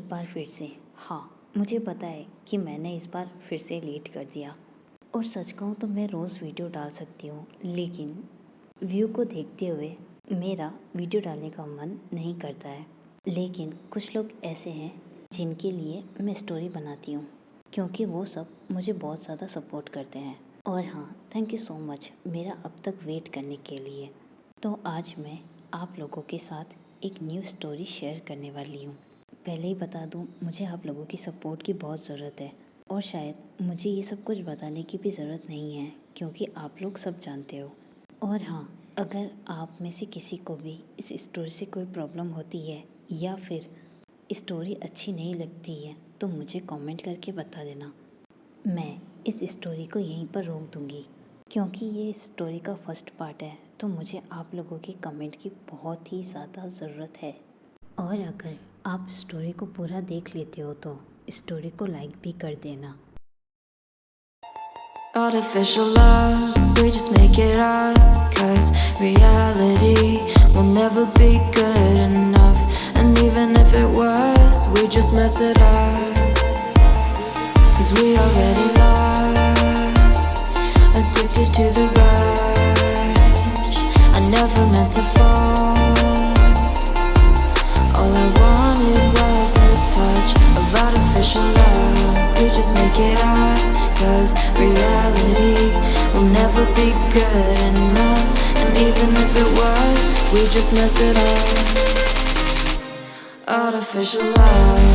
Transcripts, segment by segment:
एक बार फिर से। हाँ, मुझे पता है कि मैंने इस बार फिर से लेट कर दिया। और सच कहूँ तो मैं रोज़ वीडियो डाल सकती हूँ, लेकिन व्यू को देखते हुए मेरा वीडियो डालने का मन नहीं करता है। लेकिन कुछ लोग ऐसे हैं जिनके लिए मैं स्टोरी बनाती हूँ, क्योंकि वो सब मुझे बहुत ज़्यादा सपोर्ट करते हैं। और हाँ, थैंक यू सो मच मेरा अब तक वेट करने के लिए। तो आज मैं आप लोगों के साथ एक न्यू स्टोरी शेयर करने वाली हूँ। पहले ही बता दूँ, मुझे आप लोगों की सपोर्ट की बहुत ज़रूरत है। और शायद मुझे ये सब कुछ बताने की भी ज़रूरत नहीं है, क्योंकि आप लोग सब जानते हो। और हाँ, अगर आप में से किसी को भी इस स्टोरी से कोई प्रॉब्लम होती है या फिर स्टोरी अच्छी नहीं लगती है, तो मुझे कमेंट करके बता देना। मैं इस स्टोरी को यहीं पर रोक दूँगी, क्योंकि ये स्टोरी का फर्स्ट पार्ट है, तो मुझे आप लोगों के कमेंट की बहुत ही ज़्यादा ज़रूरत है। और अगर आप स्टोरी को पूरा देख लेते हो तो स्टोरी को लाइक भी कर देना। Artificial love, we just make it up, 'cause reality will never be good enough. And even if it was, we just mess it up, 'cause we already lost, addicted to the rush. I never meant to fall, all I wanted was a touch of artificial love. We just make it up, 'cause reality will never be good enough. And even if it was, we just mess it up. Artificial love.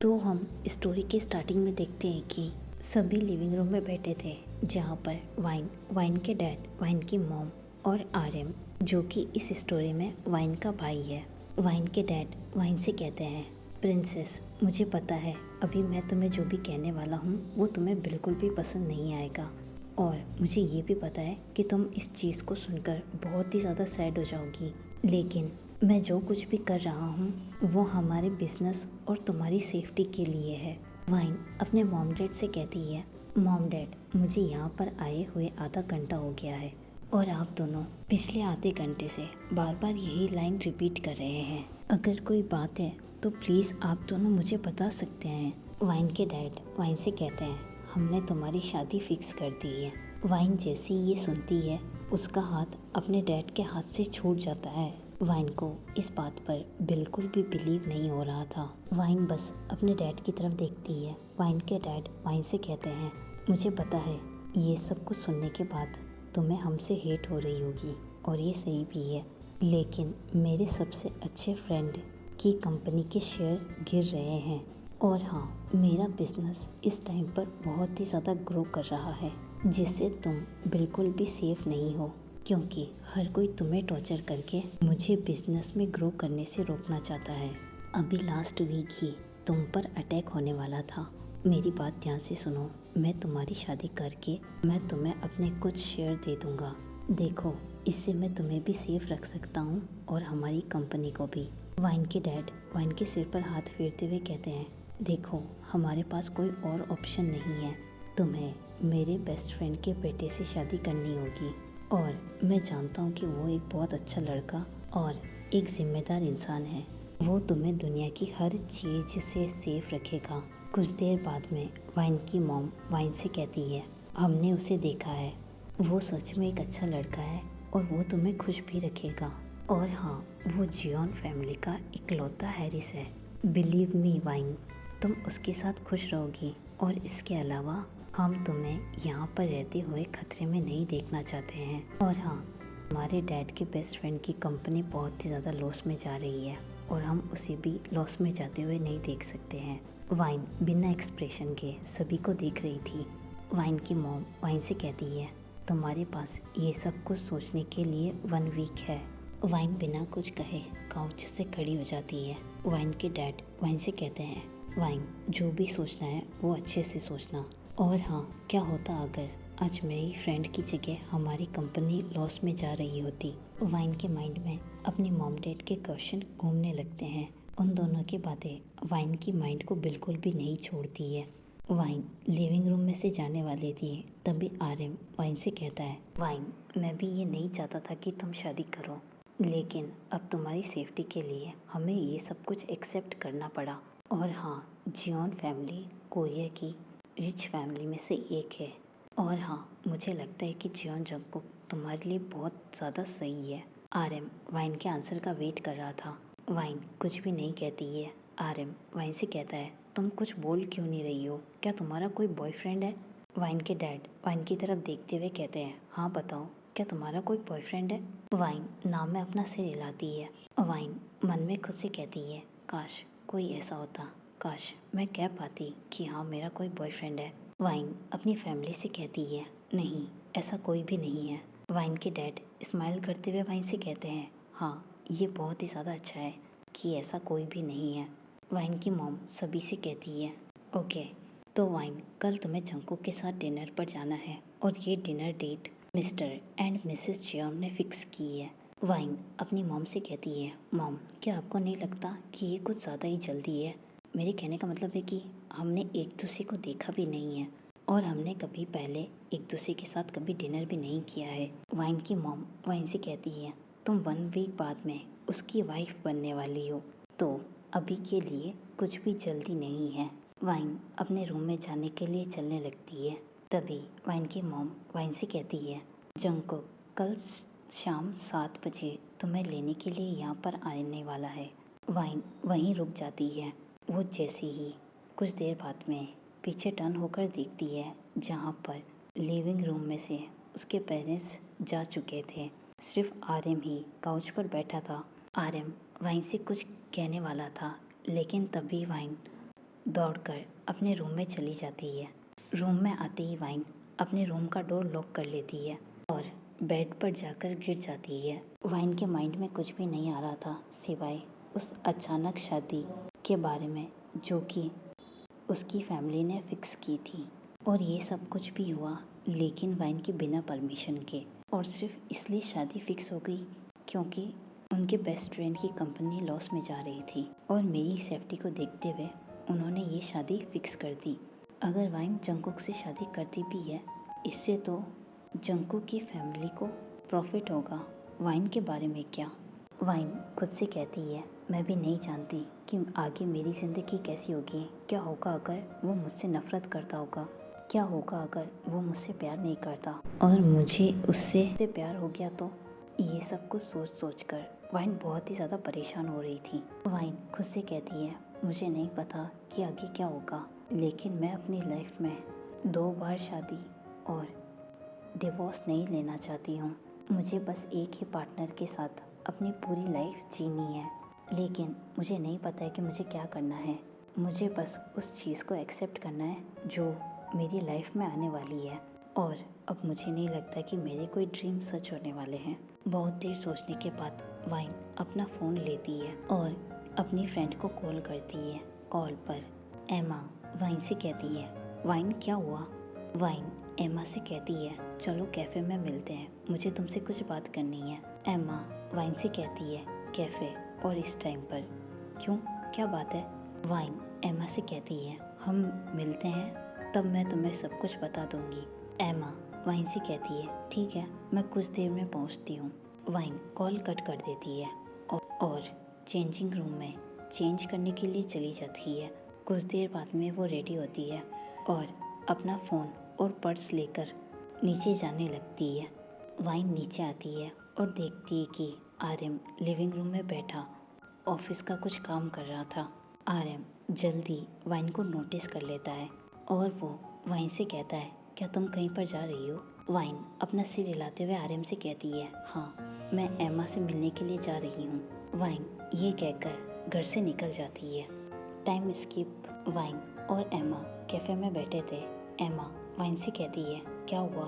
तो हम story के starting में देखते हैं कि सभी living room में बैठे थे, जहाँ पर वाइन के डैड, वाइन की मॉम और आरएम, जो कि इस स्टोरी में वाइन का भाई है। वाइन के डैड वाइन से कहते हैं, प्रिंसेस, मुझे पता है अभी मैं तुम्हें जो भी कहने वाला हूँ वो तुम्हें बिल्कुल भी पसंद नहीं आएगा, और मुझे ये भी पता है कि तुम इस चीज़ को सुनकर बहुत ही ज़्यादा सैड हो जाओगी, लेकिन मैं जो कुछ भी कर रहा हूँ वो हमारे बिजनेस और तुम्हारी सेफ्टी के लिए है। वाइन अपने मॉम डैड से कहती है, मॉम डैड, मुझे यहाँ पर आए हुए आधा घंटा हो गया है और आप दोनों पिछले आधे घंटे से बार बार यही लाइन रिपीट कर रहे हैं। अगर कोई बात है तो प्लीज़ आप दोनों मुझे बता सकते हैं। वाइन के डैड वाइन से कहते हैं, हमने तुम्हारी शादी फिक्स कर दी है। वाइन जैसी ये सुनती है, उसका हाथ अपने डैड के हाथ से छूट जाता है। वाइन को इस बात पर बिल्कुल भी बिलीव नहीं हो रहा था। वाइन बस अपने डैड की तरफ देखती है। वाइन के डैड वाइन से कहते हैं, मुझे पता है ये सब कुछ सुनने के बाद तुम्हें हमसे हेट हो रही होगी, और ये सही भी है, लेकिन मेरे सबसे अच्छे फ्रेंड की कंपनी के शेयर गिर रहे हैं, और हाँ, मेरा बिजनेस इस टाइम पर बहुत ही ज़्यादा ग्रो कर रहा है, जिससे तुम बिल्कुल भी सेफ नहीं हो, क्योंकि हर कोई तुम्हें टॉर्चर करके मुझे बिजनेस में ग्रो करने से रोकना चाहता है। अभी लास्ट वीक ही तुम पर अटैक होने वाला था। मेरी बात ध्यान से सुनो, मैं तुम्हारी शादी करके मैं तुम्हें अपने कुछ शेयर दे दूँगा। देखो, इससे मैं तुम्हें भी सेफ रख सकता हूँ और हमारी कंपनी को भी। वाइन के डैड वाइन के सिर पर हाथ फेरते हुए कहते हैं, देखो, हमारे पास कोई और ऑप्शन नहीं है, तुम्हें मेरे बेस्ट फ्रेंड के बेटे से शादी करनी होगी, और मैं जानता हूँ कि वो एक बहुत अच्छा लड़का और एक जिम्मेदार इंसान है। वो तुम्हें दुनिया की हर चीज़ से सेफ रखेगा। कुछ देर बाद में वाइन की मॉम वाइन से कहती है, हमने उसे देखा है, वो सच में एक अच्छा लड़का है और वो तुम्हें खुश भी रखेगा, और हाँ, वो जियोन फैमिली का इकलौता हैरिस है। बिलीव मी वाइन, तुम उसके साथ खुश रहोगी, और इसके अलावा हम तुम्हें यहाँ पर रहते हुए खतरे में नहीं देखना चाहते हैं। और हाँ, हमारे डैड के बेस्ट फ्रेंड की कंपनी बहुत ही ज़्यादा लॉस में जा रही है, और हम उसे भी लॉस में जाते हुए नहीं देख सकते हैं। वाइन बिना एक्सप्रेशन के सभी को देख रही थी। वाइन की मॉम वाइन से कहती है, तुम्हारे पास ये सब कुछ सोचने के लिए 1 वीक है। वाइन बिना कुछ कहे काउच से खड़ी हो जाती है। वाइन के डैड वाइन से कहते हैं, वाइन, जो भी सोचना है वो अच्छे से सोचना, और हाँ, क्या होता अगर आज मेरी फ्रेंड की जगह हमारी कंपनी लॉस में जा रही होती। वाइन के माइंड में अपनी मॉम डैड के क्वेश्चन घूमने लगते हैं। उन दोनों की बातें वाइन की माइंड को बिल्कुल भी नहीं छोड़ती है। वाइन लिविंग रूम में से जाने वाली थी, तभी आर्यन वाइन से कहता है, वाइन मैं भी ये नहीं चाहता था कि तुम शादी करो, लेकिन अब तुम्हारी सेफ्टी के लिए हमें ये सब कुछ एक्सेप्ट करना पड़ा। और हाँ, जियोन फैमिली कोरिया की रिच फैमिली में से एक है। और हाँ, मुझे लगता है कि जियोन जंगकुक तुम्हारे लिए बहुत ज़्यादा सही है। आर्यन वाइन के आंसर का वेट कर रहा था। वाइन कुछ भी नहीं कहती है। आर्यन वाइन से कहता है, तुम कुछ बोल क्यों नहीं रही हो? क्या तुम्हारा कोई बॉयफ्रेंड है? वाइन के डैड वाइन की तरफ देखते हुए कहते हैं, हाँ बताओ, क्या तुम्हारा कोई बॉयफ्रेंड है? वाइन नाम में अपना सिर हिलाती है। वाइन मन में खुद से कहती है, काश कोई ऐसा होता, काश मैं कह पाती कि हाँ मेरा कोई बॉयफ्रेंड है। वाइन अपनी फैमिली से कहती है, नहीं ऐसा कोई भी नहीं है। वाइन के डैड स्माइल करते हुए वाइन से कहते हैं, हाँ ये बहुत ही ज़्यादा अच्छा है कि ऐसा कोई भी नहीं है। वाइन की मॉम सभी से कहती है, ओके तो वाइन कल तुम्हें जंगकुक के साथ डिनर पर जाना है और ये dinner date mister and missus Jeon ने फिक्स की है। वाइन अपनी मॉम से कहती है, मॉम क्या आपको नहीं लगता कि ये कुछ ज़्यादा ही जल्दी है? मेरे कहने का मतलब है कि हमने एक दूसरे को देखा भी नहीं है और हमने कभी पहले एक दूसरे के साथ कभी डिनर भी नहीं किया है। वाइन की मॉम वाइन से कहती है, तुम 1 वीक बाद में उसकी वाइफ बनने वाली हो, तो अभी के लिए कुछ भी जल्दी नहीं है। वाइन अपने रूम में जाने के लिए चलने लगती है। तभी वाइन की मॉम वाइन से कहती है, जंगकुक कल शाम 7 बजे तुम्हें लेने के लिए यहाँ पर आने वाला है। वाइन वहीं रुक जाती है। वो जैसे ही कुछ देर बाद में पीछे टर्न होकर देखती है, जहाँ पर लिविंग रूम में से उसके पेरेंट्स जा चुके थे। सिर्फ आर्यन ही काउच पर बैठा था। आर्यन वाइन से कुछ कहने वाला था, लेकिन तभी वाइन दौड़कर अपने रूम में चली जाती है। रूम में आते ही वाइन अपने रूम का डोर लॉक कर लेती है और बेड पर जाकर गिर जाती है। वाइन के माइंड में कुछ भी नहीं आ रहा था सिवाय उस अचानक शादी के बारे में जो कि उसकी फैमिली ने फिक्स की थी। और ये सब कुछ भी हुआ लेकिन वाइन के बिना परमिशन के, और सिर्फ इसलिए शादी फिक्स हो गई क्योंकि उनके बेस्ट फ्रेंड की कंपनी लॉस में जा रही थी और मेरी सेफ्टी को देखते हुए उन्होंने ये शादी फिक्स कर दी। अगर वाइन जंगकुक से शादी करती भी है, इससे तो जंगकुक की फैमिली को प्रॉफिट होगा। वाइन के बारे में क्या? वाइन खुद से कहती है, मैं भी नहीं जानती कि आगे मेरी ज़िंदगी कैसी होगी। क्या होगा अगर वो मुझसे नफ़रत करता होगा? क्या होगा अगर वो मुझसे प्यार नहीं करता और मुझे उससे प्यार हो गया तो? ये सब कुछ सोच सोच कर वाइन बहुत ही ज़्यादा परेशान हो रही थी। वाइन खुद से कहती है, मुझे नहीं पता कि आगे क्या होगा, लेकिन मैं अपनी लाइफ में 2 बार शादी और डिवोर्स नहीं लेना चाहती हूँ। मुझे बस एक ही पार्टनर के साथ अपनी पूरी लाइफ जीनी है, लेकिन मुझे नहीं पता है कि मुझे क्या करना है। मुझे बस उस चीज़ को एक्सेप्ट करना है जो मेरी लाइफ में आने वाली है, और अब मुझे नहीं लगता कि मेरे कोई ड्रीम सच होने वाले हैं। बहुत देर सोचने के बाद वाइन अपना फ़ोन लेती है और अपनी फ्रेंड को कॉल करती है। कॉल पर एमा वाइन से कहती है, वाइन क्या हुआ? वाइन एमा से कहती है, चलो कैफ़े में मिलते हैं, मुझे तुमसे कुछ बात करनी है। एमा वाइन से कहती है, कैफ़े और इस टाइम पर? क्यों, क्या बात है? वाइन एमा से कहती है, हम मिलते हैं तब मैं तुम्हें सब कुछ बता दूंगी। एमा वाइन से कहती है, ठीक है मैं कुछ देर में पहुंचती हूँ। वाइन कॉल कट कर देती है और चेंजिंग रूम में चेंज करने के लिए चली जाती है। कुछ देर बाद में वो रेडी होती है और अपना फ़ोन और पर्स लेकर नीचे जाने लगती है। वाइन नीचे आती है और देखती है कि आर्यन लिविंग रूम में बैठा ऑफिस का कुछ काम कर रहा था। आर्यन जल्दी वाइन को नोटिस कर लेता है और वो वाइन से कहता है, क्या तुम कहीं पर जा रही हो? वाइन अपना सिर हिलाते हुए आर्यन से कहती है, हाँ मैं एमा से मिलने के लिए जा रही हूँ। वाइन ये कहकर घर से निकल जाती है। Time skip. वाइन और एमा कैफ़े में बैठे थे। एमा वाइन से कहती है, क्या हुआ,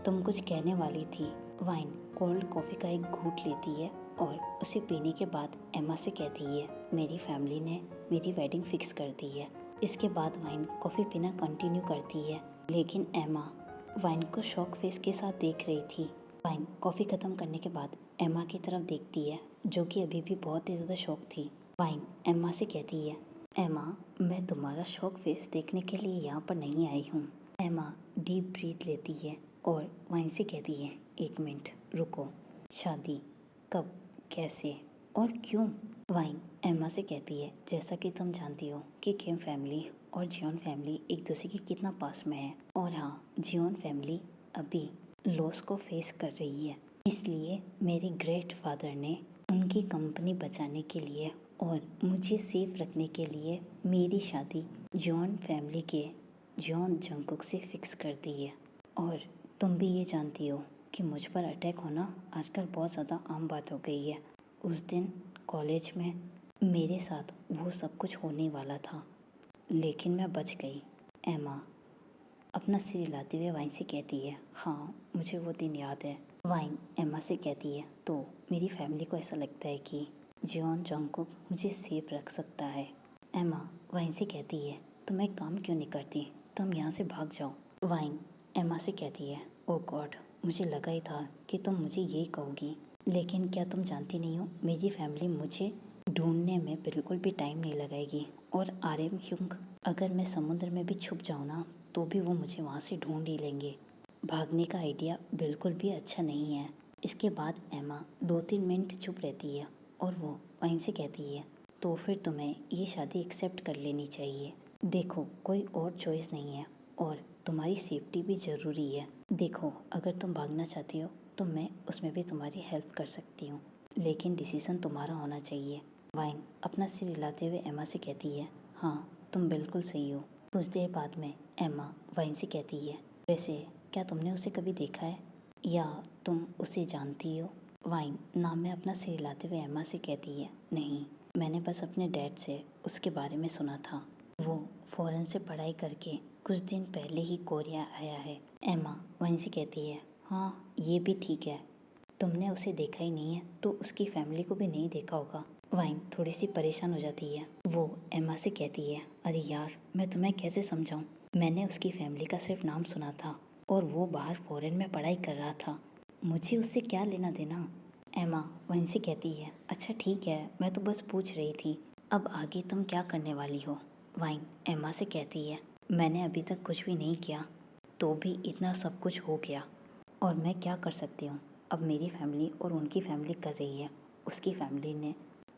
तुम कुछ कहने वाली थी? वाइन कोल्ड कॉफ़ी का एक घूंट लेती है और उसे पीने के बाद एमा से कहती है, मेरी फैमिली ने मेरी वेडिंग फिक्स कर दी है। इसके बाद वाइन कॉफ़ी पीना कंटिन्यू करती है, लेकिन एमा वाइन को शॉक फेस के साथ देख रही थी। वाइन कॉफ़ी ख़त्म करने के बाद एमा की तरफ देखती है, जो कि अभी भी बहुत ही ज़्यादा शॉक थी। वाइन एमा से कहती है, एमा, मैं तुम्हारा शॉक फेस देखने के लिए यहाँ पर नहीं आई हूँ। एमा डीप ब्रीथ लेती है और वाइन से कहती है, 1 मिनट रुको, शादी कब, कैसे और क्यों? वाइन एमा से कहती है, जैसा कि तुम जानती हो कि किम फैमिली और जियोन फैमिली एक दूसरे के कितना पास में है, और हाँ, जियोन फैमिली अभी लॉस को फेस कर रही है। इसलिए मेरे ग्रेट फादर ने उनकी कंपनी बचाने के लिए और मुझे सेफ रखने के लिए मेरी शादी जियोन फैमिली के जॉन जंगकुक से फिक्स कर दी है। और तुम भी ये जानती हो कि मुझ पर अटैक होना आजकल बहुत ज़्यादा आम बात हो गई है। उस दिन कॉलेज में मेरे साथ वो सब कुछ होने वाला था, लेकिन मैं बच गई। एमा अपना सिर हिलाते हुए वाइन से कहती है, हाँ मुझे वो दिन याद है। वाइन एमा से कहती है, तो मेरी फैमिली को ऐसा लगता है कि जियोन जंगकुक मुझे सेफ रख सकता है। एमा वाइन से कहती है, तुम एक काम क्यों नहीं करती, तुम यहाँ से भाग जाओ। वाइन एमा से कहती है, ओ गॉड, मुझे लगा ही था कि तुम मुझे यही कहोगी, लेकिन क्या तुम जानती नहीं हो, मेरी फैमिली मुझे ढूंढने में बिल्कुल भी टाइम नहीं लगाएगी। और आर्यन ह्यूंग, अगर मैं समुद्र में भी छुप जाऊँ ना, तो भी वो मुझे वहाँ से ढूंढ ही लेंगे। भागने का आइडिया बिल्कुल भी अच्छा नहीं है। इसके बाद एमा 2-3 मिनट चुप रहती है और वो वाइन से कहती है, तो फिर तुम्हें ये शादी एक्सेप्ट कर लेनी चाहिए। देखो, कोई और चॉइस नहीं है और तुम्हारी सेफ्टी भी ज़रूरी है। देखो, अगर तुम भागना चाहती हो तो मैं उसमें भी तुम्हारी हेल्प कर सकती हूँ, लेकिन डिसीज़न तुम्हारा होना चाहिए। वाइन अपना सिर हिलाते हुए एमा से कहती है, हाँ तुम बिल्कुल सही हो। कुछ देर बाद में एमा वाइन से कहती है, वैसे क्या तुमने उसे कभी देखा है या तुम उसे जानती हो? वाइन नाम में अपना सिर हिलाते हुए एमा से कहती है, नहीं, मैंने बस अपने डैड से उसके बारे में सुना था। वो फॉरेन से पढ़ाई करके कुछ दिन पहले ही कोरिया आया है। एमा वाइन से कहती है, हाँ ये भी ठीक है, तुमने उसे देखा ही नहीं है तो उसकी फैमिली को भी नहीं देखा होगा। वाइन थोड़ी सी परेशान हो जाती है। वो एमा से कहती है, अरे यार, मैं तुम्हें कैसे समझाऊं, मैंने उसकी फैमिली का सिर्फ नाम सुना था और वो बाहर फॉरेन में पढ़ाई कर रहा था, मुझे उससे क्या लेना देना। एमा वाइन से कहती है, अच्छा ठीक है, मैं तो बस पूछ रही थी, अब आगे तुम क्या करने वाली हो? वाइन एमा से कहती है, मैंने अभी तक कुछ भी नहीं किया, तो भी इतना सब कुछ हो गया और मैं क्या कर सकती हूँ। अब मेरी फैमिली और उनकी फैमिली कर रही है। उसकी फैमिली ने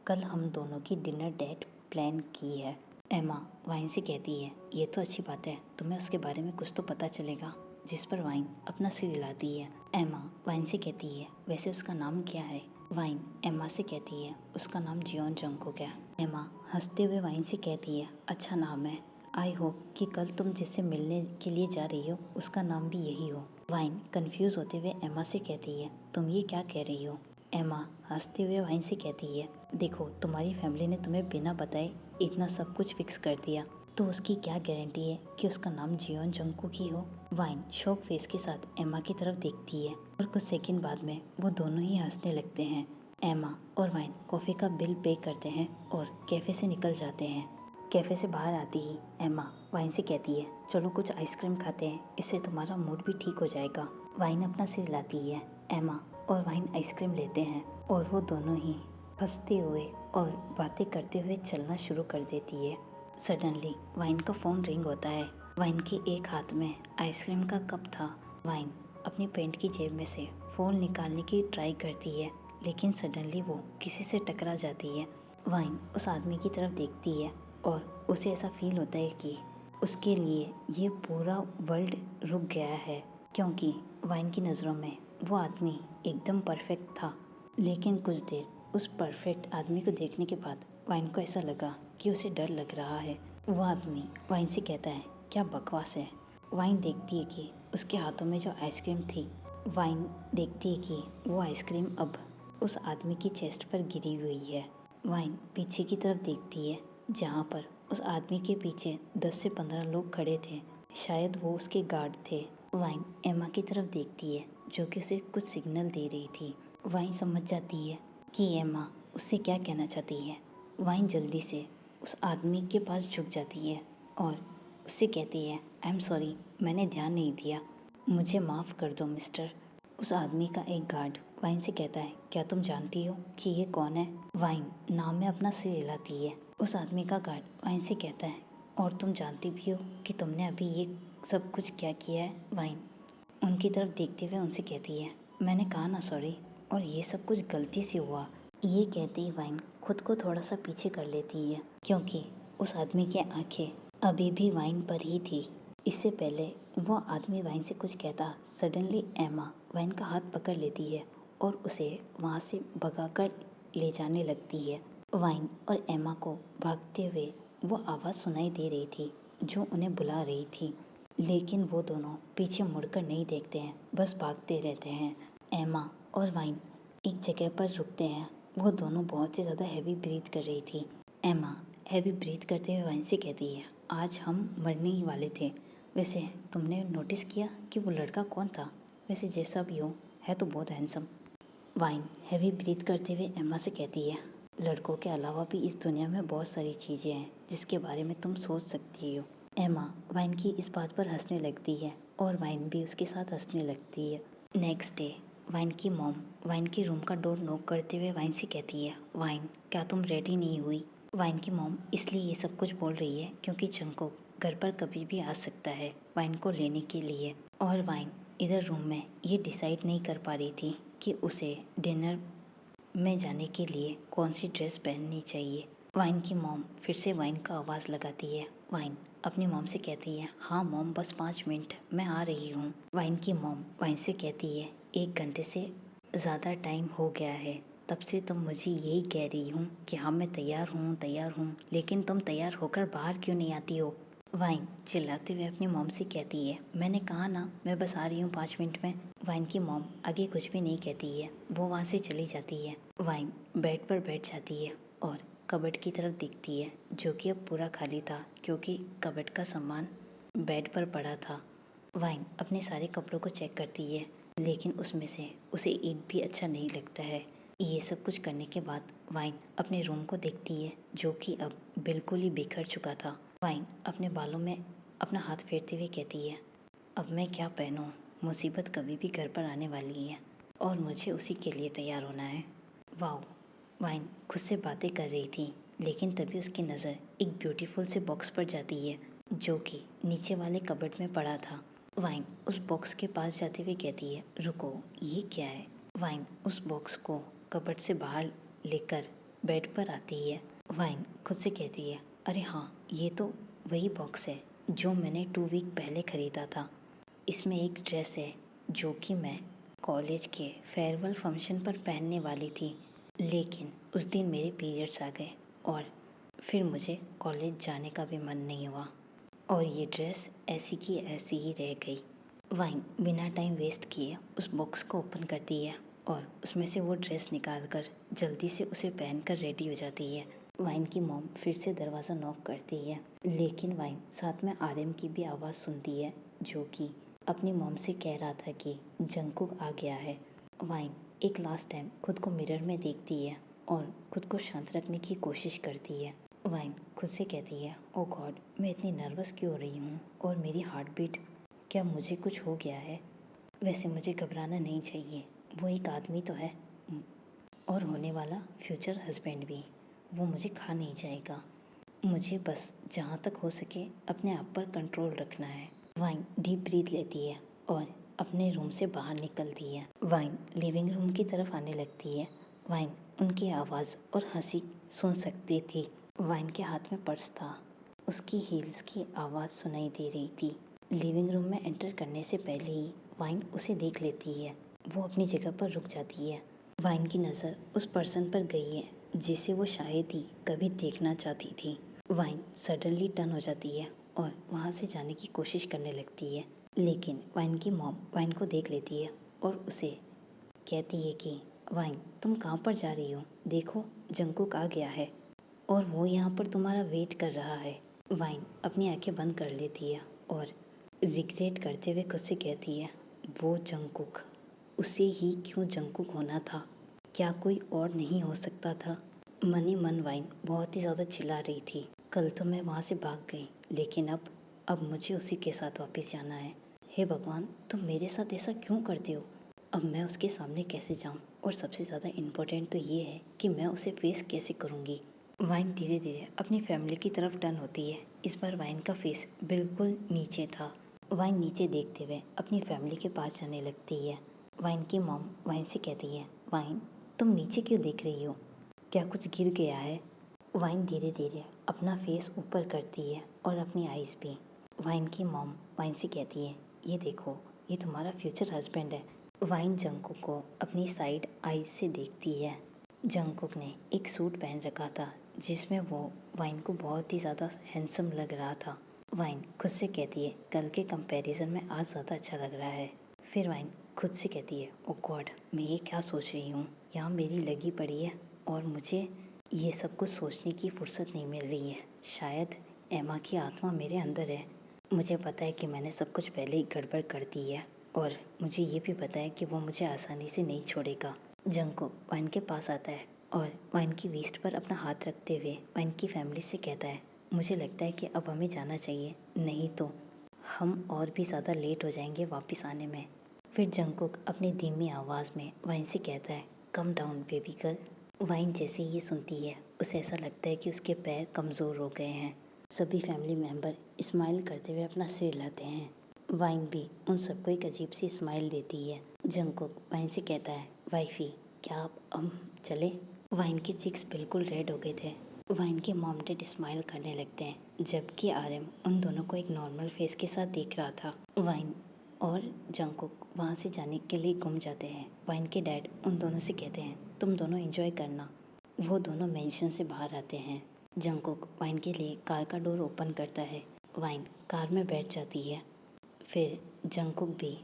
कल हम दोनों की डिनर डेट प्लान की है। एमा वाइन से कहती है, ये तो अच्छी बात है, तुम्हें उसके बारे में कुछ तो पता चलेगा। जिस पर वाइन अपना सिर हिलाती है। एमा वाइन से कहती है, वैसे उसका नाम क्या है? वाइन एमा से कहती है, उसका नाम जियोन जंगकुक है। एमा हंसते हुए वाइन से कहती है, अच्छा नाम है, आई होप कि कल तुम जिससे मिलने के लिए जा रही हो उसका नाम भी यही हो। वाइन कंफ्यूज होते हुए एमा से कहती है, तुम ये क्या कह रही हो? एमा हंसते हुए वाइन से कहती है, देखो, तुम्हारी फैमिली ने तुम्हें बिना बताए इतना सब कुछ फिक्स कर दिया, तो उसकी क्या गारंटी है कि उसका नाम जियोन जंगकुक ही हो? वाइन शॉक फेस के साथ एमा की तरफ देखती है और कुछ सेकंड बाद में वो दोनों ही हंसने लगते हैं। एमा और वाइन कॉफ़ी का बिल पे करते हैं और कैफ़े से निकल जाते हैं। कैफ़े से बाहर आती ही एमा वाइन से कहती है, चलो कुछ आइसक्रीम खाते हैं, इससे तुम्हारा मूड भी ठीक हो जाएगा। वाइन अपना सिर हिलाती है। एमा और वाइन आइसक्रीम लेते हैं और वो दोनों ही हंसते हुए और बातें करते हुए चलना शुरू कर देती है। सडनली वाइन का फ़ोन रिंग होता है। वाइन के एक हाथ में आइसक्रीम का कप था। वाइन अपनी पैंट की जेब में से फ़ोन निकालने की ट्राई करती है, लेकिन सडनली वो किसी से टकरा जाती है। वाइन उस आदमी की तरफ देखती है और उसे ऐसा फील होता है कि उसके लिए ये पूरा वर्ल्ड रुक गया है, क्योंकि वाइन की नज़रों में वो आदमी एकदम परफेक्ट था। लेकिन कुछ देर उस परफेक्ट आदमी को देखने के बाद वाइन को ऐसा लगा कि उसे डर लग रहा है। वो आदमी वाइन से कहता है, क्या बकवास है। वाइन देखती है कि उसके हाथों में जो आइसक्रीम थी, वाइन देखती है कि वो आइसक्रीम अब उस आदमी की चेस्ट पर गिरी हुई है। वाइन पीछे की तरफ देखती है, जहाँ पर उस आदमी के पीछे 10 से 15 लोग खड़े थे, शायद वो उसके गार्ड थे। वाइन एमा की तरफ देखती है, जो कि उसे कुछ सिग्नल दे रही थी। वाइन समझ जाती है कि एमा उससे क्या कहना चाहती है। वाइन जल्दी से उस आदमी के पास झुक जाती है और उससे कहती है, आई एम सॉरी, मैंने ध्यान नहीं दिया, मुझे माफ़ कर दो मिस्टर। उस आदमी का एक गार्ड वाइन से कहता है, क्या तुम जानती हो कि ये कौन है? वाइन नाम में अपना सिर हिलाती है। उस आदमी का गार्ड वाइन से कहता है, और तुम जानती भी हो कि तुमने अभी ये सब कुछ क्या किया है। वाइन उनकी तरफ देखते हुए उनसे कहती है, मैंने कहा ना सॉरी, और ये सब कुछ गलती से हुआ। ये कहते ही वाइन खुद को थोड़ा सा पीछे कर लेती है, क्योंकि उस आदमी की आंखें अभी भी वाइन पर ही थी। इससे पहले वो आदमी वाइन से कुछ कहता, सडनली एमा वाइन का हाथ पकड़ लेती है और उसे वहाँ से भगाकर ले जाने लगती है। वाइन और एमा को भागते हुए वो आवाज़ सुनाई दे रही थी जो उन्हें बुला रही थी, लेकिन वो दोनों पीछे मुड़कर नहीं देखते हैं, बस भागते रहते हैं। एमा और वाइन एक जगह पर रुकते हैं। वो दोनों बहुत ही ज़्यादा हैवी ब्रीथ कर रही थी। एमा हैवी ब्रीथ करते हुए वाइन से कहती है, आज हम मरने ही वाले थे। वैसे तुमने नोटिस किया कि वो लड़का कौन था? वैसे जैसा भी हो, है तो बहुत हैंडसम। वाइन हैवी ब्रीथ करते हुए एमा से कहती है, लड़कों के अलावा भी इस दुनिया में बहुत सारी चीज़ें हैं जिसके बारे में तुम सोच सकती हो। एमा वाइन की इस बात पर हंसने लगती है और वाइन भी उसके साथ हंसने लगती है। नेक्स्ट डे वाइन की मॉम वाइन के रूम का डोर नॉक करते हुए वाइन से कहती है, वाइन क्या तुम रेडी नहीं हुई? वाइन की मॉम इसलिए ये सब कुछ बोल रही है क्योंकि जंगकुक घर पर कभी भी आ सकता है वाइन को लेने के लिए। और वाइन इधर रूम में ये डिसाइड नहीं कर पा रही थी कि उसे डिनर में जाने के लिए कौन सी ड्रेस पहननी चाहिए। वाइन की मॉम फिर से वाइन का आवाज़ लगाती है। वाइन अपनी मॉम से कहती है, हाँ मॉम बस 5 मिनट मैं आ रही हूँ। वाइन की मॉम वाइन से कहती है, 1 घंटे से ज़्यादा टाइम हो गया है, तब से तुम मुझे यही कह रही हूँ कि हाँ मैं तैयार हूँ, लेकिन तुम तैयार होकर बाहर क्यों नहीं आती हो? वाइन चिल्लाते हुए अपनी मॉम से कहती है, मैंने कहा ना मैं बस आ रही हूँ 5 मिनट में। वाइन की मॉम आगे कुछ भी नहीं कहती है, वो वहाँ से चली जाती है। वाइन बेड पर बैठ जाती है और कबर्ड की तरफ देखती है जो कि अब पूरा खाली था क्योंकि कबर्ड का सामान बेड पर पड़ा था। वाइन अपने सारे कपड़ों को चेक करती है, लेकिन उसमें से उसे एक भी अच्छा नहीं लगता है। ये सब कुछ करने के बाद वाइन अपने रूम को देखती है जो कि अब बिल्कुल ही बिखर चुका था। वाइन अपने बालों में अपना हाथ फेरते हुए कहती है, अब मैं क्या पहनूं? मुसीबत कभी भी घर पर आने वाली है और मुझे उसी के लिए तैयार होना है। वाओ! वाइन खुद से बातें कर रही थी, लेकिन तभी उसकी नज़र एक ब्यूटीफुल से बॉक्स पर जाती है जो कि नीचे वाले कबर्ड में पड़ा था। वाइन उस बॉक्स के पास जाते हुए कहती है, रुको, ये क्या है? वाइन उस बॉक्स को कबर्ड से बाहर लेकर बेड पर आती है। वाइन खुद से कहती है, अरे हाँ, ये तो वही बॉक्स है जो मैंने 2 वीक पहले ख़रीदा था। इसमें एक ड्रेस है जो कि मैं कॉलेज के फेयरवेल फंक्शन पर पहनने वाली थी, लेकिन उस दिन मेरे पीरियड्स आ गए और फिर मुझे कॉलेज जाने का भी मन नहीं हुआ और ये ड्रेस ऐसी की ऐसी ही रह गई। वाइन बिना टाइम वेस्ट किए उस बॉक्स को ओपन करती है और उसमें से वो ड्रेस निकालकर जल्दी से उसे पहनकर रेडी हो जाती है। वाइन की मॉम फिर से दरवाज़ा नॉक करती है, लेकिन वाइन साथ में आर्यन की भी आवाज़ सुनती है जो कि अपनी मॉम से कह रहा था कि जंगकुक आ गया है। वाइन एक लास्ट टाइम खुद को मिरर में देखती है और खुद को शांत रखने की कोशिश करती है। वाइन खुद से कहती है, ओ गॉड, मैं इतनी नर्वस क्यों हो रही हूँ और मेरी हार्ट बीट, क्या मुझे कुछ हो गया है? वैसे मुझे घबराना नहीं चाहिए, वो एक आदमी तो है और होने वाला फ्यूचर हस्बैंड भी, वो मुझे खा नहीं जाएगा। मुझे बस जहाँ तक हो सके अपने आप पर कंट्रोल रखना है। वाइन डीप ब्रीथ लेती है और अपने रूम से बाहर निकलती है। वाइन लिविंग रूम की तरफ आने लगती है। वाइन उनकी आवाज़ और हंसी सुन सकती थी। वाइन के हाथ में पर्स था, उसकी हील्स की आवाज़ सुनाई दे रही थी। लिविंग रूम में एंटर करने से पहले ही वाइन उसे देख लेती है। वो अपनी जगह पर रुक जाती है। वाइन की नज़र उस पर्सन पर गई है जिसे वो शायद ही कभी देखना चाहती थी। वाइन सडनली टर्न हो जाती है और वहाँ से जाने की कोशिश करने लगती है, लेकिन वाइन की मॉम वाइन को देख लेती है और उसे कहती है कि वाइन तुम कहाँ पर जा रही हो? देखो, जंगकुक आ गया है और वो यहाँ पर तुम्हारा वेट कर रहा है। वाइन अपनी आंखें बंद कर लेती है और रिग्रेट करते हुए खुद से कहती है, वो जंगकुक, उसे ही क्यों जंगकुक होना था? क्या कोई और नहीं हो सकता था? मन ही मन वाइन बहुत ही ज़्यादा चिल्ला रही थी, कल तो मैं वहाँ से भाग गई, लेकिन अब मुझे उसी के साथ वापस जाना है। हे भगवान, तुम मेरे साथ ऐसा क्यों करते हो? अब मैं उसके सामने कैसे जाऊँ? और सबसे ज़्यादा इम्पोर्टेंट तो ये है कि मैं उसे फेस कैसे करूँगी? वाइन धीरे धीरे अपनी फैमिली की तरफ टर्न होती है। इस बार वाइन का फेस बिल्कुल नीचे था। वाइन नीचे देखते हुए अपनी फैमिली के पास जाने लगती है। वाइन की मॉम वाइन से कहती है, वाइन तुम नीचे क्यों देख रही हो, क्या कुछ गिर गया है? वाइन धीरे धीरे अपना फेस ऊपर करती है और अपनी आइज़ भी। वाइन की मॉम वाइन से कहती है, ये देखो, ये तुम्हारा फ्यूचर हस्बैंड है। वाइन जंगकुक को अपनी साइड आइज़ से देखती है। जंगकुक ने एक सूट पहन रखा था जिसमें वो वाइन को बहुत ही ज़्यादा हैंडसम लग रहा था। वाइन खुद से कहती है, कल के कंपैरिजन में आज ज़्यादा अच्छा लग रहा है। फिर वाइन खुद से कहती है, ओ गॉड, मैं ये क्या सोच रही हूँ, यहाँ मेरी लगी पड़ी है और मुझे ये सब कुछ सोचने की फुर्सत नहीं मिल रही है। शायद एमा की आत्मा मेरे अंदर है। मुझे पता है कि मैंने सब कुछ पहले ही गड़बड़ कर दी है और मुझे ये भी पता है कि वो मुझे आसानी से नहीं छोड़ेगा। जंगकुक वाइन के पास आता है और वाइन की वेस्ट पर अपना हाथ रखते हुए वाइन की फैमिली से कहता है, मुझे लगता है कि अब हमें जाना चाहिए, नहीं तो हम और भी ज़्यादा लेट हो जाएंगे वापस आने में। फिर जंगकुक अपनी धीमी आवाज़ में वाइन से कहता है, come down baby girl. Wine जैसे ये सुनती है उसे ऐसा लगता है कि उसके पैर कमज़ोर हो गए हैं। सभी फैमिली मेम्बर स्माइल करते हुए अपना सिर हिलाते हैं। वाइन भी उन सबको एक अजीब सी स्माइल देती है। जंगकुक वाइन से कहता है, वाइफी क्या आप हम चले? वाइन के चिक्स बिल्कुल रेड हो गए थे। वाइन के मॉम डैड स्माइल करने लगते हैं जबकि आरएम उन दोनों को एक नॉर्मल फेस के साथ देख रहा था। वाइन और जंगकुक वहाँ से जाने के लिए गुम जाते हैं। वाइन के डैड उन दोनों से कहते हैं, तुम दोनों एंजॉय करना। वो दोनों मेंशन से बाहर आते हैं। जंगकुक वाइन के लिए कार का डोर ओपन करता है। वाइन कार में बैठ जाती है। फिर जंगकुक भी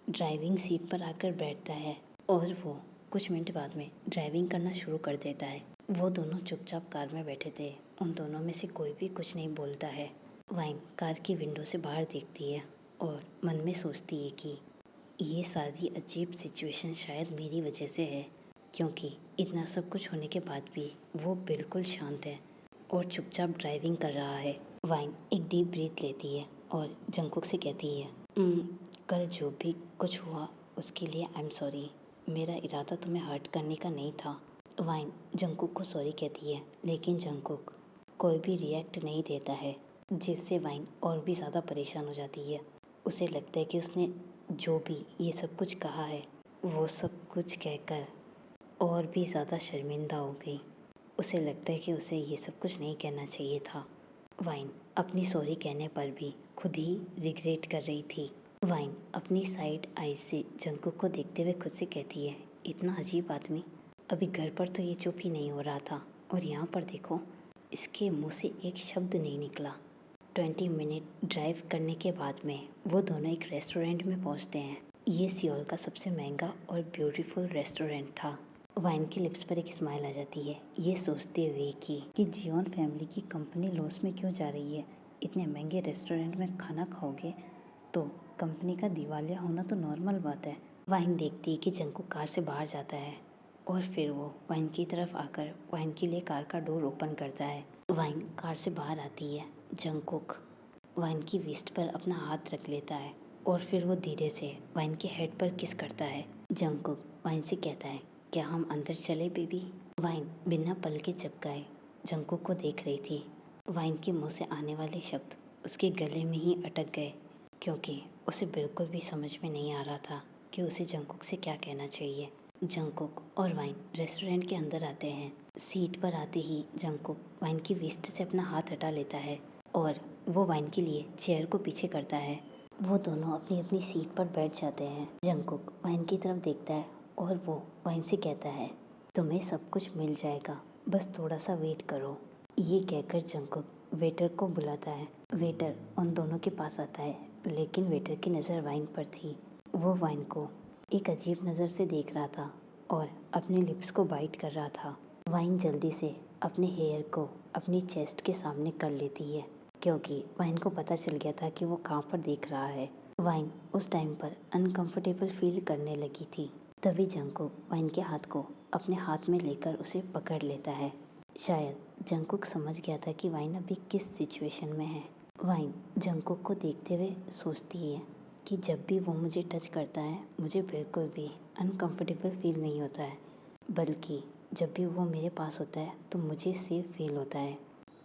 ड्राइविंग सीट पर आकर बैठता है और वो कुछ मिनट बाद में ड्राइविंग करना शुरू कर देता है। वो दोनों चुपचाप कार में बैठे थे। उन दोनों में से कोई भी कुछ नहीं बोलता है। वाइन कार की विंडो से बाहर देखती है और मन में सोचती है कि ये सारी अजीब सिचुएशन शायद मेरी वजह से है, क्योंकि इतना सब कुछ होने के बाद भी वो बिल्कुल शांत है और चुपचाप ड्राइविंग कर रहा है। वाइन एक डीप ब्रीथ लेती है और जंगकुक से कहती है, कल जो भी कुछ हुआ उसके लिए आई एम सॉरी, मेरा इरादा तुम्हें हर्ट करने का नहीं था। वाइन जंगकुक को सॉरी कहती है लेकिन जंगकुक कोई भी रिएक्ट नहीं देता है, जिससे वाइन और भी ज़्यादा परेशान हो जाती है। उसे लगता है कि उसने जो भी ये सब कुछ कहा है वो सब कुछ कहकर और भी ज़्यादा शर्मिंदा हो गई। उसे लगता है कि उसे ये सब कुछ नहीं कहना चाहिए था। वाइन अपनी सॉरी कहने पर भी खुद ही रिग्रेट कर रही थी। वाइन अपनी साइड आइज से जंगकुक को देखते हुए खुद से कहती है, इतना अजीब आदमी, अभी घर पर तो ये चुप ही नहीं हो रहा था और यहाँ पर देखो, इसके मुंह से एक शब्द नहीं निकला। 20 मिनट ड्राइव करने के बाद में वो दोनों एक रेस्टोरेंट में पहुँचते हैं। ये सियोल का सबसे महंगा और ब्यूटीफुल रेस्टोरेंट था। वाइन की लिप्स पर एक स्माइल आ जाती है, ये सोचते हुए कि जियोन फैमिली की कंपनी लॉस में क्यों जा रही है। इतने महंगे रेस्टोरेंट में खाना खाओगे तो कंपनी का दिवालिया होना तो नॉर्मल बात है। वाइन देखती है कि जंगकुक कार से बाहर जाता है और फिर वो वाइन की तरफ आकर वाइन के लिए कार का डोर ओपन करता है। वाइन कार से बाहर आती है। जंगकुक वाइन की वेस्ट पर अपना हाथ रख लेता है और फिर वो धीरे से वाइन के हेड पर किस करता है। जंगकुक वाइन से कहता है, क्या हम अंदर चले बेबी? वाइन बिना पल के झपकाए जंगकुक को देख रही थी। वाइन के मुंह से आने वाले शब्द उसके गले में ही अटक गए, क्योंकि उसे बिल्कुल भी समझ में नहीं आ रहा था कि उसे जंगकुक से क्या कहना चाहिए। जंगकुक और वाइन रेस्टोरेंट के अंदर आते हैं। सीट पर आते ही जंगकुक वाइन की वेस्ट से अपना हाथ हटा लेता है और वो वाइन के लिए चेयर को पीछे करता है। वो दोनों अपनी अपनी सीट पर बैठ जाते हैं। जंगकुक वाइन की तरफ देखता है और वो वाइन से कहता है, तुम्हें सब कुछ मिल जाएगा, बस थोड़ा सा वेट करो। ये कहकर जंगकुक वेटर को बुलाता है। वेटर उन दोनों के पास आता है लेकिन वेटर की नज़र वाइन पर थी। वो वाइन को एक अजीब नज़र से देख रहा था और अपने लिप्स को बाइट कर रहा था। वाइन जल्दी से अपने हेयर को अपनी चेस्ट के सामने कर लेती है, क्योंकि वाइन को पता चल गया था कि वो कहाँ पर देख रहा है। वाइन उस टाइम पर अनकंफर्टेबल फील करने लगी थी। तभी जंगकुक वाइन के हाथ को अपने हाथ में लेकर उसे पकड़ लेता है। शायद जंगकुक समझ गया था कि वाइन अभी किस सिचुएशन में है। वाइन जंगकुक को देखते हुए सोचती है कि जब भी वो मुझे टच करता है मुझे बिल्कुल भी अनकंफर्टेबल फील नहीं होता है, बल्कि जब भी वो मेरे पास होता है तो मुझे सेफ फील होता है।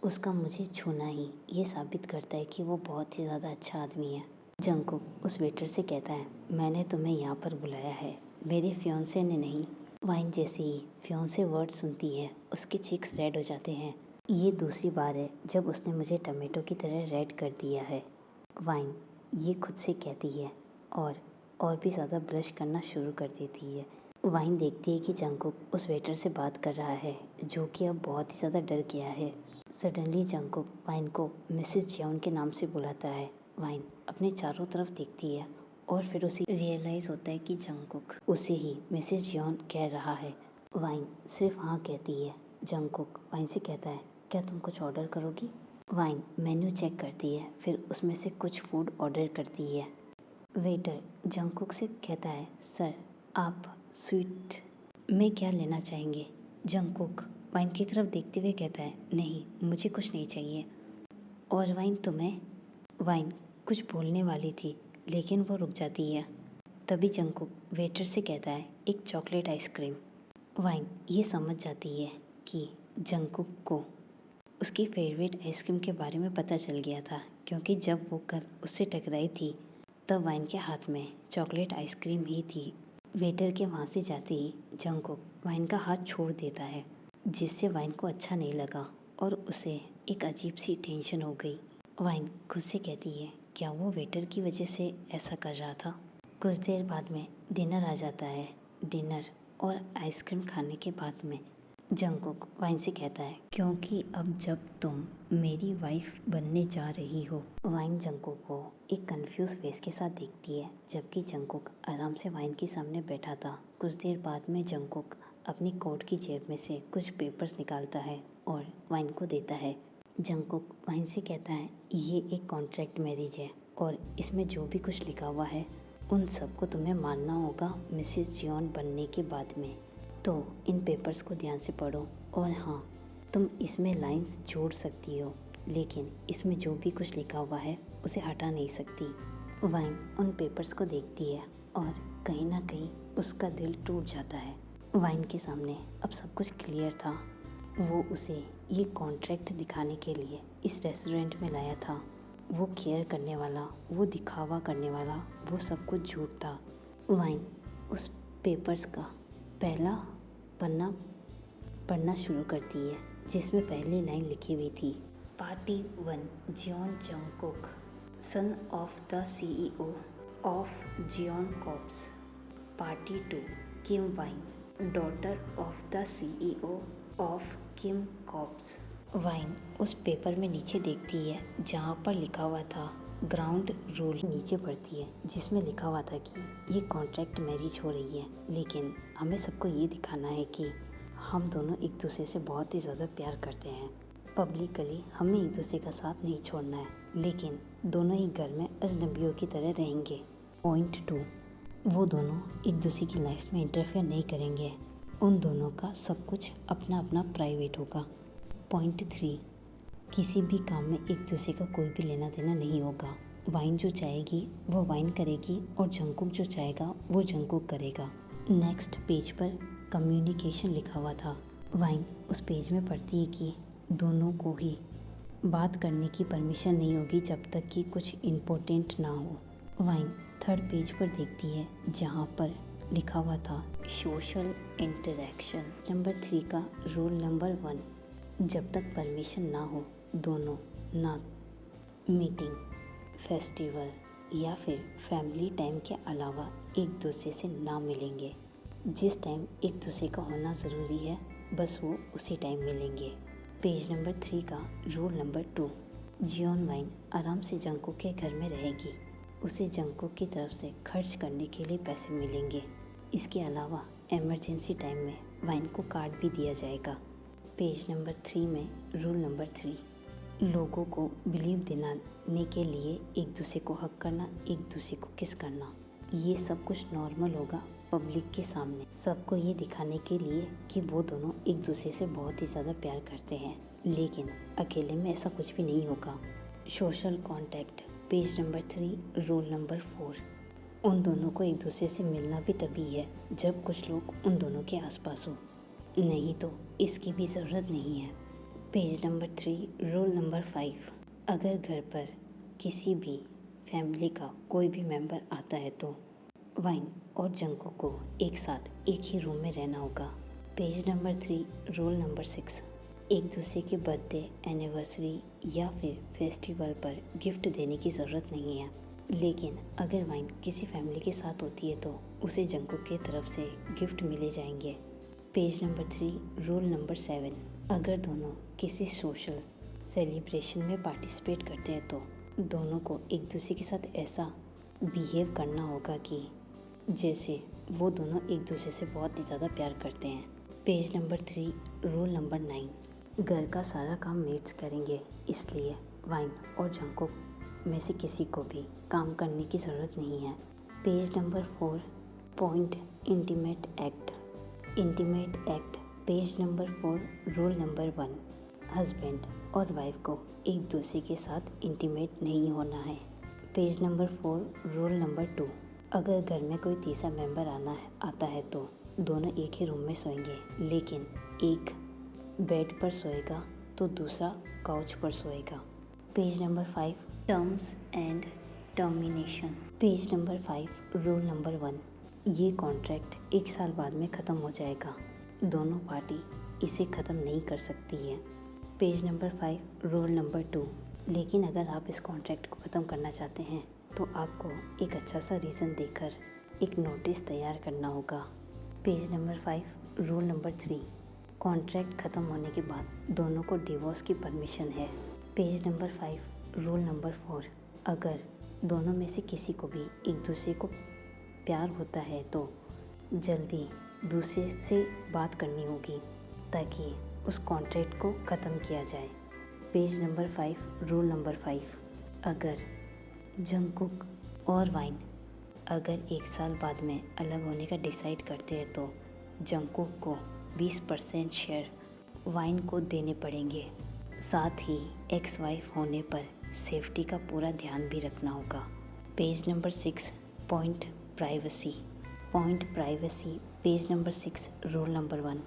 उसका मुझे छूना ही ये साबित करता है कि वो बहुत ही ज़्यादा अच्छा आदमी है। जंगकुक उस वेटर से कहता है, मैंने तुम्हें यहाँ पर बुलाया है, मेरे फियोंसे ने नहीं। वाइन जैसे ही फियोंसे वर्ड सुनती है उसके चीक्स रेड हो जाते हैं। ये दूसरी बार है जब उसने मुझे टमाटो की तरह रेड कर दिया है, वाइन ये खुद से कहती है और भी ज़्यादा ब्लश करना शुरू कर देती है। वाइन देखती है कि जंगकुक उस वेटर से बात कर रहा है जो कि अब बहुत ही ज़्यादा डर गया है। सडनली जंगकुक वाइन को मिसेस जियोन के नाम से बुलाता है। वाइन अपने चारों तरफ देखती है और फिर उसे रियलाइज़ होता है कि जंगकुक उसे ही मिसेस जियोन कह रहा है। वाइन सिर्फ हाँ कहती है। जंगकुक वाइन से कहता है, क्या तुम कुछ ऑर्डर करोगी? वाइन मेन्यू चेक करती है, फिर उसमें से कुछ फूड ऑर्डर करती है। वेटर जंगकुक से कहता है, सर आप स्वीट में क्या लेना चाहेंगे? जंगकुक वाइन की तरफ देखते हुए कहता है, नहीं मुझे कुछ नहीं चाहिए। और वाइन तुम्हें? वाइन कुछ बोलने वाली थी लेकिन वो रुक जाती है। तभी जंगकुक वेटर से कहता है, एक चॉकलेट आइसक्रीम। वाइन ये समझ जाती है कि जंगकुक को उसकी फेवरेट आइसक्रीम के बारे में पता चल गया था, क्योंकि जब वो कल उससे टकराई थी तब वाइन के हाथ में चॉकलेट आइसक्रीम ही थी। वेटर के वहाँ से जाते ही जंगकुक वाइन का हाथ छोड़ देता है, जिससे वाइन को अच्छा नहीं लगा और उसे एक अजीब सी टेंशन हो गई। वाइन खुद से कहती है, क्या वो वेटर की वजह से ऐसा कर रहा था? कुछ देर बाद में डिनर आ जाता है। डिनर और आइसक्रीम खाने के बाद में जंगकुक वाइन से कहता है, क्योंकि अब जब तुम मेरी वाइफ बनने जा रही हो। वाइन जंगकुक को एक कंफ्यूज फेस के साथ देखती है, जबकि जंगकुक आराम से वाइन के सामने बैठा था। कुछ देर बाद में जंगकुक अपनी कोट की जेब में से कुछ पेपर्स निकालता है और वाइन को देता है। जंगकुक वाइन से कहता है, ये एक कॉन्ट्रैक्ट मैरिज है और इसमें जो भी कुछ लिखा हुआ है उन सबको तुम्हें मानना होगा मिसेस जियोन बनने के बाद में। तो इन पेपर्स को ध्यान से पढ़ो और हाँ, तुम इसमें लाइंस जोड़ सकती हो, लेकिन इसमें जो भी कुछ लिखा हुआ है उसे हटा नहीं सकती। वाइन उन पेपर्स को देखती है और कहीं ना कहीं उसका दिल टूट जाता है। वाइन के सामने अब सब कुछ क्लियर था। वो उसे ये कॉन्ट्रैक्ट दिखाने के लिए इस रेस्टोरेंट में लाया था। वो केयर करने वाला, वो दिखावा करने वाला, वो सब कुछ झूठ था। वाइन उस पेपर्स का पहला पन्ना पढ़ना शुरू करती है, जिसमें पहली लाइन लिखी हुई थी, party 1 Jeon Jungkook son of the CEO of Jeon corps. Party 2 Kim Wine daughter of the CEO of Kim corps. Wine उस पेपर में नीचे देखती है जहाँ पर लिखा हुआ था ग्राउंड रूल। नीचे पढ़ती है जिसमें लिखा हुआ था कि ये कॉन्ट्रैक्ट मैरिज हो रही है, लेकिन हमें सबको ये दिखाना है कि हम दोनों एक दूसरे से बहुत ही ज़्यादा प्यार करते हैं। पब्लिकली हमें एक दूसरे का साथ नहीं छोड़ना है, लेकिन दोनों ही घर में अजनबियों की तरह रहेंगे। पॉइंट 2 वो दोनों एक दूसरे की लाइफ में इंटरफेयर नहीं करेंगे। उन दोनों का सब कुछ अपना अपना प्राइवेट होगा। पॉइंट 3 किसी भी काम में एक दूसरे का कोई भी लेना देना नहीं होगा। वाइन जो चाहेगी वो वाइन करेगी और जंगकुक जो चाहेगा वो जंगकुक करेगा। नेक्स्ट पेज पर कम्युनिकेशन लिखा हुआ था। वाइन उस पेज में पढ़ती है कि दोनों को ही बात करने की परमिशन नहीं होगी जब तक कि कुछ इम्पोर्टेंट ना हो। वाइन थर्ड पेज पर देखती है जहाँ पर लिखा हुआ था सोशल इंटरेक्शन नंबर 3 का रूल नंबर 1, जब तक परमिशन ना हो दोनों ना मीटिंग, फेस्टिवल या फिर फैमिली टाइम के अलावा एक दूसरे से ना मिलेंगे। जिस टाइम एक दूसरे का होना ज़रूरी है बस वो उसी टाइम मिलेंगे। पेज नंबर 3 का रूल नंबर 2, जियोन वाइन आराम से जंगकुक के घर में रहेगी। उसे जंगकुक की तरफ से खर्च करने के लिए पैसे मिलेंगे। इसके अलावा इमरजेंसी टाइम में वाइन को कार्ड भी दिया जाएगा। पेज नंबर 3 में रूल नंबर 3, लोगों को बिलीव दिलाने के लिए एक दूसरे को हक करना, एक दूसरे को किस करना, ये सब कुछ नॉर्मल होगा पब्लिक के सामने, सबको ये दिखाने के लिए कि वो दोनों एक दूसरे से बहुत ही ज़्यादा प्यार करते हैं, लेकिन अकेले में ऐसा कुछ भी नहीं होगा। Social contact page number 3 rule number 4, उन दोनों को एक दूसरे से मिलना भी तभी है जब कुछ लोग उन दोनों के आसपास हो। नहीं तो इसकी भी ज़रूरत नहीं है। पेज नंबर 3 रूल नंबर 5, अगर घर पर किसी भी फैमिली का कोई भी मेंबर आता है तो वाइन और जंको को एक साथ एक ही रूम में रहना होगा। पेज नंबर 3 रूल नंबर 6, एक दूसरे के बर्थडे, एनिवर्सरी या फिर फेस्टिवल पर गिफ्ट देने की ज़रूरत नहीं है, लेकिन अगर वाइन किसी फैमिली के साथ होती है तो उसे जंको की तरफ से गिफ्ट मिले जाएंगे। पेज नंबर 3 रूल नंबर 7, अगर दोनों किसी सोशल सेलिब्रेशन में पार्टिसिपेट करते हैं तो दोनों को एक दूसरे के साथ ऐसा बिहेव करना होगा कि जैसे वो दोनों एक दूसरे से बहुत ही ज़्यादा प्यार करते हैं। पेज नंबर 3 रूल नंबर 9, घर का सारा काम मेड्स करेंगे, इसलिए वाइन और जंको में से किसी को भी काम करने की ज़रूरत नहीं है। Page number 4 point intimate act. Page number 4 rule number 1, husband और वाइफ को एक दूसरे के साथ इंटीमेट नहीं होना है। पेज नंबर 4 रूल नंबर 2, अगर घर में कोई तीसरा मेंबर आता है तो दोनों एक ही रूम में सोएंगे, लेकिन एक बेड पर सोएगा तो दूसरा काउच पर सोएगा। Page number 5 terms and termination. Page number 5 rule number 1, ये कॉन्ट्रैक्ट 1 साल बाद में ख़त्म हो जाएगा, दोनों पार्टी इसे ख़त्म नहीं कर सकती है। पेज नंबर 5 रूल नंबर 2, लेकिन अगर आप इस कॉन्ट्रैक्ट को ख़त्म करना चाहते हैं तो आपको एक अच्छा सा रीज़न देकर एक नोटिस तैयार करना होगा। Page number 5 rule number 3, contract ख़त्म होने के बाद दोनों को डिवोर्स की परमिशन है। पेज नंबर 5 रूल नंबर 4, अगर दोनों में से किसी को भी एक दूसरे को प्यार होता है तो जल्दी दूसरे से बात करनी होगी ताकि उस कॉन्ट्रैक्ट को ख़त्म किया जाए। पेज नंबर 5 रूल नंबर 5, अगर जंगकुक और वाइन अगर 1 साल बाद में अलग होने का डिसाइड करते हैं तो जंगकुक को 20% शेयर वाइन को देने पड़ेंगे। साथ ही एक्स वाइफ होने पर सेफ्टी का पूरा ध्यान भी रखना होगा। Page number 6 point privacy. Page number 6 rule number 1,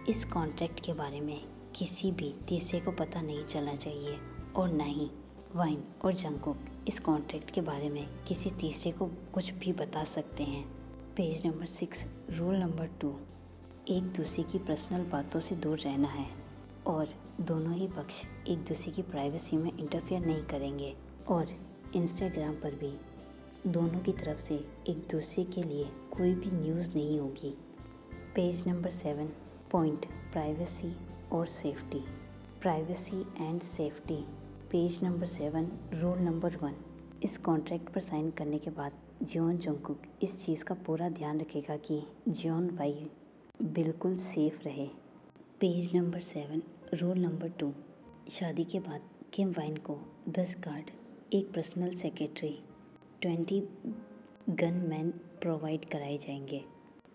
इस कॉन्ट्रैक्ट के बारे में किसी भी तीसरे को पता नहीं चलना चाहिए और ना ही वाइन और जंगकुक इस कॉन्ट्रैक्ट के बारे में किसी तीसरे को कुछ भी बता सकते हैं। पेज नंबर 6 रूल नंबर 2, एक दूसरे की पर्सनल बातों से दूर रहना है और दोनों ही पक्ष एक दूसरे की प्राइवेसी में इंटरफेयर नहीं करेंगे और इंस्टाग्राम पर भी दोनों की तरफ से एक दूसरे के लिए कोई भी न्यूज़ नहीं होगी। पेज नंबर 7 पॉइंट प्राइवेसी और safety. And safety. Page number 7 rule number 1, इस कॉन्ट्रैक्ट पर साइन करने के बाद जियोन जंगकुक इस चीज़ का पूरा ध्यान रखेगा कि जियोन वाइफ बिल्कुल सेफ रहे। पेज नंबर 7 रूल नंबर 2, शादी के बाद किम वाइन को 10 गार्ड, एक पर्सनल सेक्रेटरी, 20 गनमैन प्रोवाइड कराए जाएंगे।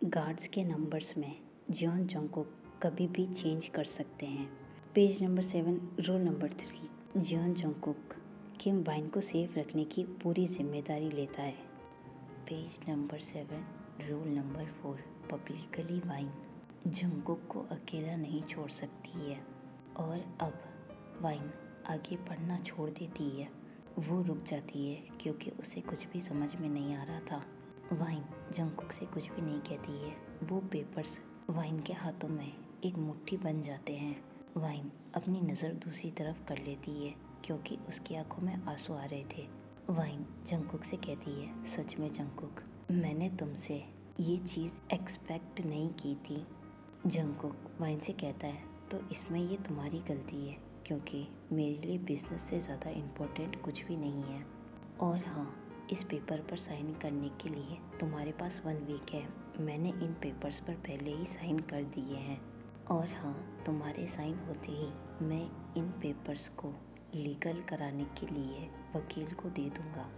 गार्ड्स के नंबर्स में जियोन जंगकुक कभी भी चेंज कर सकते हैं। Page number 7 rule number 3, Jeon Jungkook Kim Wine को सेफ रखने की पूरी जिम्मेदारी लेता है। Page number 7 rule number 4, publicly Wine Jungkook को अकेला नहीं छोड़ सकती है और अब वाइन आगे पढ़ना छोड़ देती है। वो रुक जाती है क्योंकि उसे कुछ भी समझ में नहीं आ रहा था। वाइन जंगकुक से कुछ भी नहीं कहती है। वो पेपर्स वाइन के हाथों में एक मुट्ठी बन जाते हैं। वाइन अपनी नज़र दूसरी तरफ कर लेती है क्योंकि उसकी आंखों में आंसू आ रहे थे। वाइन जंगकुक से कहती है, सच में जंगकुक, मैंने तुमसे ये चीज़ एक्सपेक्ट नहीं की थी। जंगकुक वाइन से कहता है, तो इसमें ये तुम्हारी गलती है क्योंकि मेरे लिए बिज़नेस से ज़्यादा इम्पोर्टेंट कुछ भी नहीं है। और हाँ, इस पेपर पर साइन करने के लिए तुम्हारे पास 1 वीक है। मैंने इन पेपर्स पर पहले ही साइन कर दिए हैं। और हाँ, तुम्हारे साइन होते ही मैं इन पेपर्स को लीगल कराने के लिए वकील को दे दूँगा।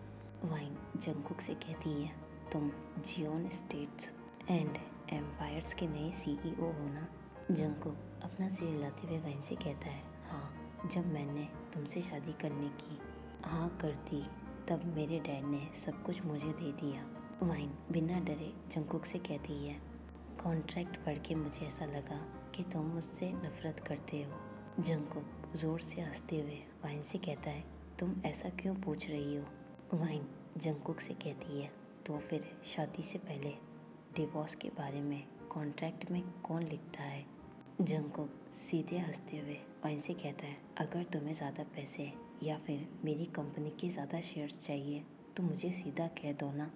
वाइन जंगकुक से कहती है, तुम जियोन स्टेट्स एंड एम्पायर्स के नए CEO हो ना। जंगकुक अपना सिर हिलाते हुए वाइन से कहता है, हाँ, जब मैंने तुमसे शादी करने की हाँ कर दी तब मेरे डैड ने सब कुछ मुझे दे दिया। वाइन बिना डरे जंगकुक से कहती है, कॉन्ट्रैक्ट पढ़ के मुझे ऐसा लगा कि तुम मुझसे नफरत करते हो। जंगकुक ज़ोर से हंसते हुए वाइन से कहता है, तुम ऐसा क्यों पूछ रही हो? वाइन जंगकुक से कहती है, तो फिर शादी से पहले डिवोर्स के बारे में कॉन्ट्रैक्ट में कौन लिखता है? जंगकुक सीधे हंसते हुए वाइन से कहता है, अगर तुम्हें ज़्यादा पैसे या फिर मेरी कंपनी के ज़्यादा शेयर्स चाहिए तो मुझे सीधा कह दो ना।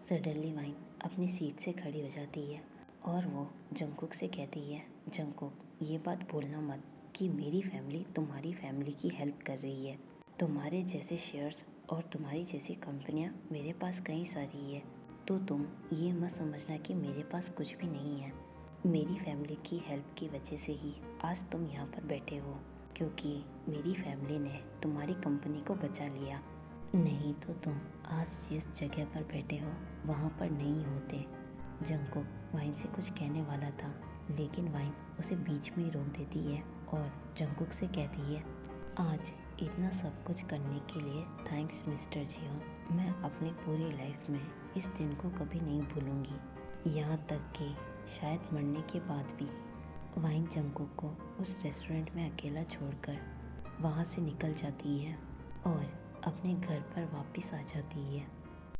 सडनली वाइन अपनी सीट से खड़ी हो जाती है और वो जंगकुक से कहती है, जंगकुक ये बात भूलना मत कि मेरी फैमिली तुम्हारी फैमिली की हेल्प कर रही है। तुम्हारे जैसे शेयर्स और तुम्हारी जैसी कंपनियां मेरे पास कई सारी है, तो तुम ये मत समझना कि मेरे पास कुछ भी नहीं है। मेरी फैमिली की हेल्प की वजह से ही आज तुम यहाँ पर बैठे हो, क्योंकि मेरी फैमिली ने तुम्हारी कंपनी को बचा लिया, नहीं तो तुम आज जिस जगह पर बैठे हो वहाँ पर नहीं होते। जंगकुक वाइन से कुछ कहने वाला था, लेकिन वाइन उसे बीच में ही रोक देती है और जंगकुक से कहती है, आज इतना सब कुछ करने के लिए थैंक्स मिस्टर जियोन। मैं अपनी पूरी लाइफ में इस दिन को कभी नहीं भूलूंगी, यहाँ तक कि शायद मरने के बाद भी। वाइन जंगकुक को उस रेस्टोरेंट में अकेला छोड़कर वहाँ से निकल जाती है और अपने घर पर वापस आ जाती है।